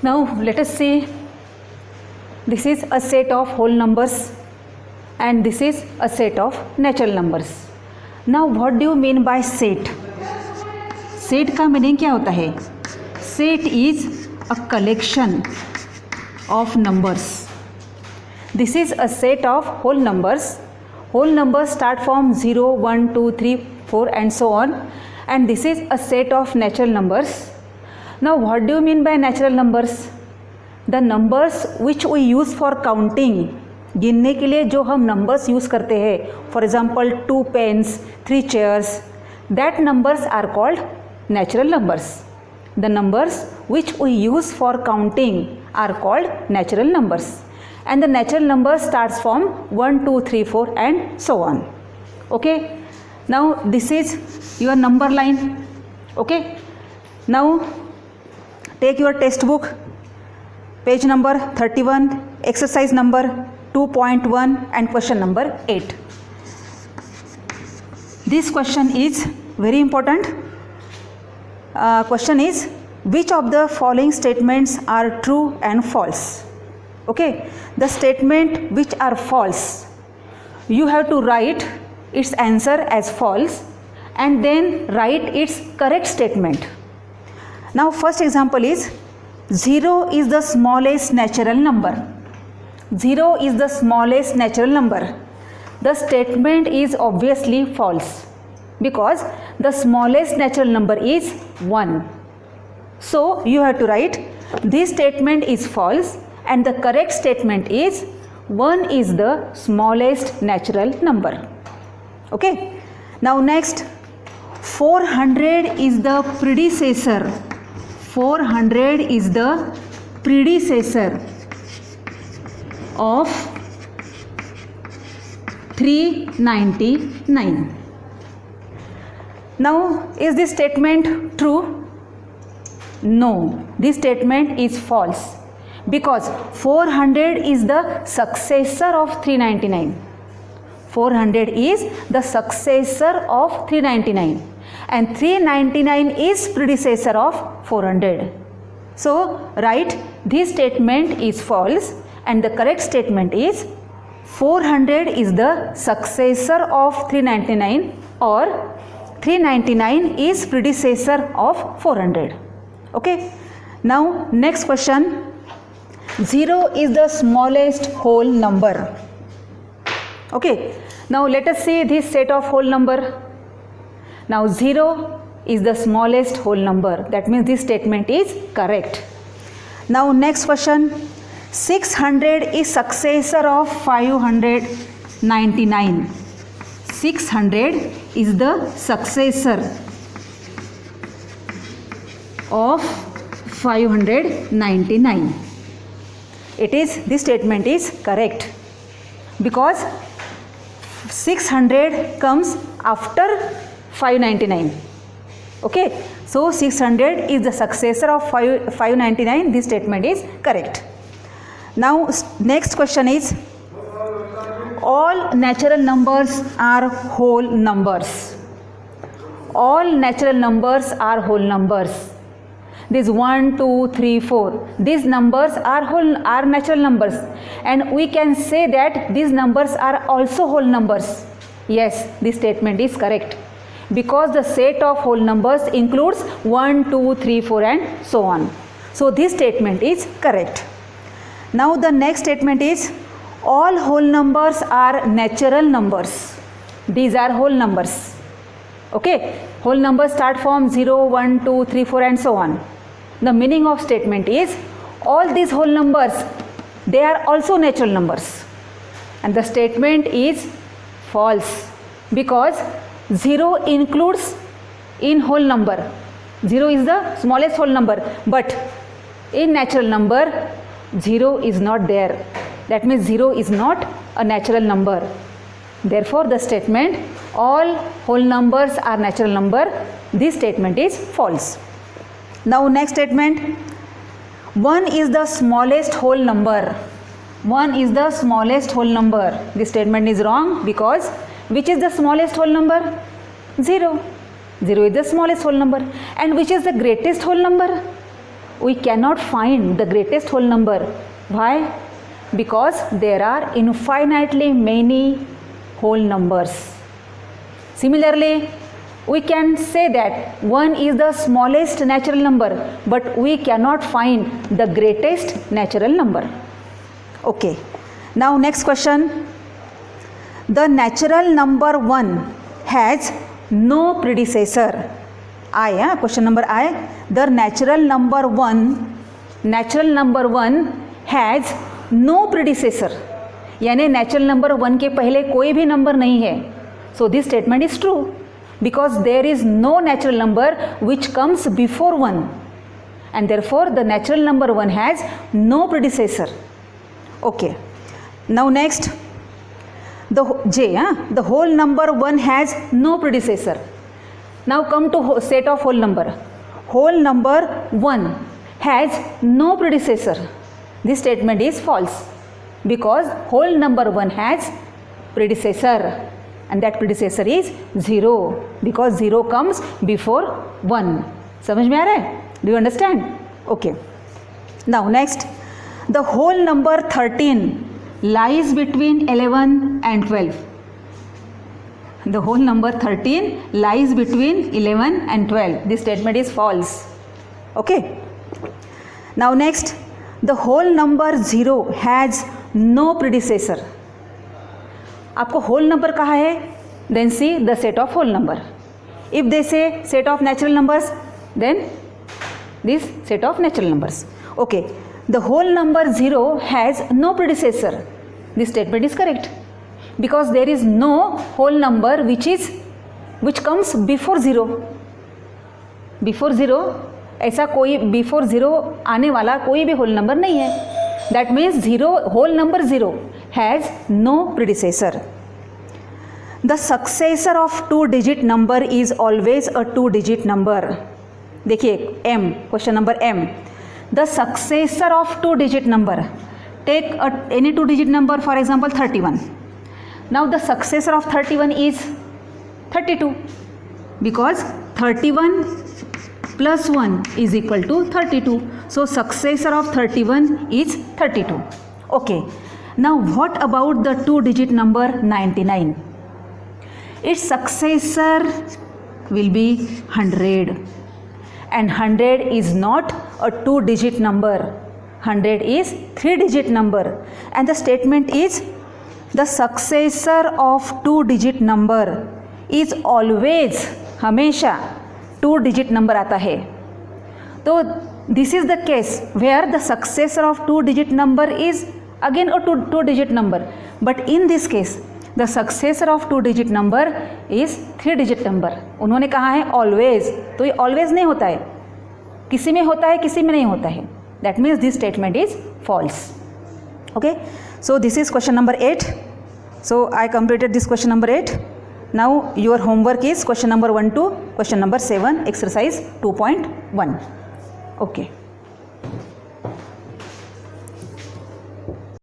Now let us see, this is a set of whole numbers and this is a set of natural numbers. Now what do you mean by set? Set का meaning क्या होता है? Set is a collection of numbers. This is a set of whole numbers. Whole numbers start from 0, 1, 2, 3, 4 and so on, and this is a set of natural numbers. Now what do you mean by natural numbers? The numbers which we use for counting, गिनने के लिए जो हम numbers use करते हैं, for example 2 pens, 3 chairs, that numbers are called natural numbers. The numbers which we use for counting are called natural numbers, and the natural number starts from 1, 2, 3, 4 and so on. Okay, now this is your number line. Okay, now take your textbook, page number 31, exercise number 2.1 and question number 8. This question is very important. Question is, which of the following statements are true and false? Okay, the statement which are false, you have to write its answer as false and then write its correct statement. Now first example is, 0 is the smallest natural number. 0 is the smallest natural number. The statement is obviously false because the smallest natural number is 1. So you have to write, this statement is false and the correct statement is 1 is the smallest natural number. Okay. Now next, 400 is the predecessor. 400 is the predecessor of 399. Now is this statement true? No, this statement is false because 400 is the successor of 399. 400 is the successor of 399 and 399 is predecessor of 400. So write, this statement is false and the correct statement is 400 is the successor of 399 or 399 is predecessor of 400. Okay. Now next question, 0 is the smallest whole number. Okay. Now let us see this set of whole number. Now 0 is the smallest whole number. That means this statement is correct. Now next question, 600 is successor of 599. 600 is the successor of 599. This statement is correct because 600 comes after 599. Okay, so 600 is the successor of 599. This statement is correct. Now next question is, all natural numbers are whole numbers. All natural numbers are whole numbers. This 1, 2, 3, 4. These numbers are natural numbers, and we can say that these numbers are also whole numbers. Yes, this statement is correct because the set of whole numbers includes 1, 2, 3, 4 and so on. So this statement is correct. Now the next statement is, all whole numbers are natural numbers. These are whole numbers. Okay, whole numbers start from 0, 1, 2, 3, 4 and so on. The meaning of statement is, all these whole numbers, they are also natural numbers, and the statement is false because 0 includes in whole number. 0 is the smallest whole number, but in natural number 0 is not there. That means 0 is not a natural number. Therefore the statement, all whole numbers are natural number, this statement is false. Now next statement, 1 is the smallest whole number. 1 is the smallest whole number. This statement is wrong because which is the smallest whole number? 0. 0 is the smallest whole number. And which is the greatest whole number? we cannot find the greatest whole number. Why? Because there are infinitely many whole numbers. Similarly, we can say that 1 is the smallest natural number, but we cannot find the greatest natural number. Okay. Now next question. The natural number 1 has no predecessor. Question number I. The natural number 1 has no predecessor. यानी natural number 1 के पहले कोई भी number नहीं है. So this statement is true because there is no natural number which comes before 1, and therefore the natural number 1 has no predecessor. Okay. Now next, the whole number 1 has no predecessor. Now come to set of whole number. Whole number 1 has no predecessor. This statement is false because whole number 1 has predecessor, and that predecessor is 0 because 0 comes before 1. समझ में आ रहा है? Do you understand? Okay. Now next, the whole number 13 lies between 11 and 12. The whole number 13 lies between 11 and 12. This statement is false. Okay. Now next, the whole number 0 has no predecessor. आपको whole number कहा है? Then see the set of whole number. If they say set of natural numbers, then this set of natural numbers. Okay. The whole number 0 has no predecessor. This statement is correct because there is no whole number which comes before 0. Before 0 ऐसा कोई before 0 आने वाला कोई भी whole number नहीं है. That means whole number 0 has no predecessor. The successor of 2-digit number is always a 2-digit number. देखिए M, question number M. The successor of 2-digit number. Take any 2-digit number, for example 31. Now the successor of 31 is 32 because 31 plus 1 is equal to 32. So successor of 31 is 32. Okay. Now what about the 2-digit number 99? Its successor will be 100. And 100 is not a 2-digit number. 100 is 3-digit number. And the statement is the successor of 2-digit number is always, हमेशा 2-digit number आता है. तो this is the case where the successor of 2-digit number is again a 2-digit number. But in this case, the successor of 2-digit number is 3-digit number. उन्होंने कहा है always, तो ये always नहीं होता है. किसी में होता है, किसी में नहीं होता है. That means this statement is false. Okay. So this is question number 8. So I completed this question number 8. Now your homework is question number 1 to question number 7, exercise 2.1. Okay.